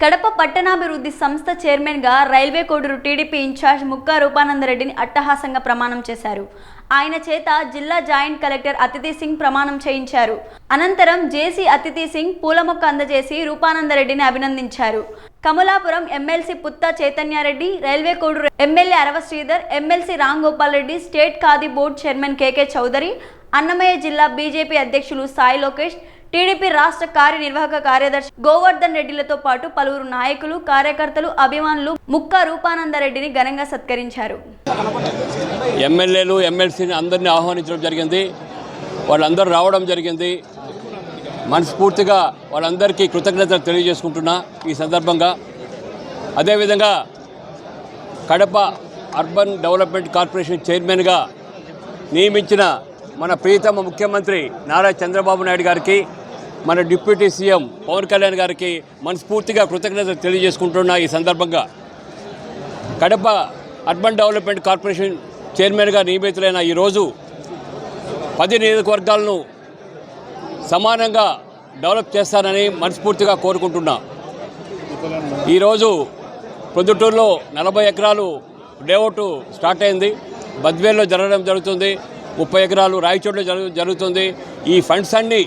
కడప పట్టణాభివృద్ధి సంస్థ చైర్మన్గా రైల్వే కోడూరు టీడీపీ ఇన్ఛార్జ్ ముక్కా రూపానందరెడ్డిని అట్టహాసంగా ప్రమాణం చేశారు. ఆయన చేత జిల్లా జాయింట్ కలెక్టర్ అతిథి సింగ్ ప్రమాణం చేయించారు. అనంతరం జేసీ అతిథి సింగ్ పూలమొక్క అందజేసి రూపానందరెడ్డిని అభినందించారు. Kamalapuram MLC Putta Chaitanya Reddy, Railway Koduru MLA Arava Sridhar, MLC Ram Gopal Reddy, state Khadi board chairman KK Chowdary, Annamayya జిల్లా బీజేపీ అధ్యక్షులు సాయి లోకేష్, టీడీపీ రాష్ట్ర కార్యనిర్వాహక కార్యదర్శి గోవర్ధన్ రెడ్డిలతో పాటు పలువురు నాయకులు, కార్యకర్తలు, అభిమానులు ముక్కా రూపానందరెడ్డిని ఘనంగా సత్కరించారు. ఎమ్మెల్యేలు, ఎమ్మెల్సీని అందరినీ ఆహ్వానించడం జరిగింది. వాళ్ళందరూ రావడం జరిగింది. మనస్ఫూర్తిగా వాళ్ళందరికీ కృతజ్ఞతలు తెలియజేసుకుంటున్నా ఈ సందర్భంగా. అదేవిధంగా కడప అర్బన్ డెవలప్మెంట్ కార్పొరేషన్ చైర్మన్గా నియమించిన మన ప్రియతమ ముఖ్యమంత్రి నారా చంద్రబాబు నాయుడు గారికి, మన డిప్యూటీ సీఎం పవన్ కళ్యాణ్ గారికి మనస్ఫూర్తిగా కృతజ్ఞతలు తెలియజేసుకుంటున్నా ఈ సందర్భంగా. కడప అర్బన్ డెవలప్మెంట్ కార్పొరేషన్ చైర్మన్గా నియమితులైన ఈరోజు 10 నియోజకవర్గాలను సమానంగా డెవలప్ చేస్తానని మనస్ఫూర్తిగా కోరుకుంటున్నా. ఈరోజు ప్రొద్దుటూరులో 40 ఎకరాలు లేఅవుట్ స్టార్ట్ అయింది. బద్వేల్లో జరగడం జరుగుతుంది. 30 ఎకరాలు రాయచోట్లో జరుగుతుంది. ఈ ఫండ్స్ అన్నీ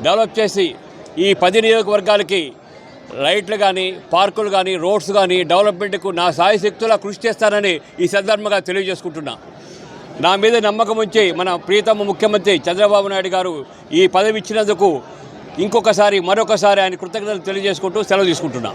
డెవలప్ చేసి ఈ 10 నియోజకవర్గాలకి లైట్లు కానీ, పార్కులు కానీ, రోడ్స్ కానీ డెవలప్మెంట్కు నా సాయశక్తులా కృషి చేస్తానని ఈ సందర్భంగా తెలియజేసుకుంటున్నా. నా మీద నమ్మకం ఉంచి మన ప్రియతమ ముఖ్యమంత్రి చంద్రబాబు నాయుడు గారు ఈ పదవి ఇచ్చినందుకు మరొకసారి ఆయన కృతజ్ఞతలు తెలియజేసుకుంటూ సెలవు తీసుకుంటున్నా.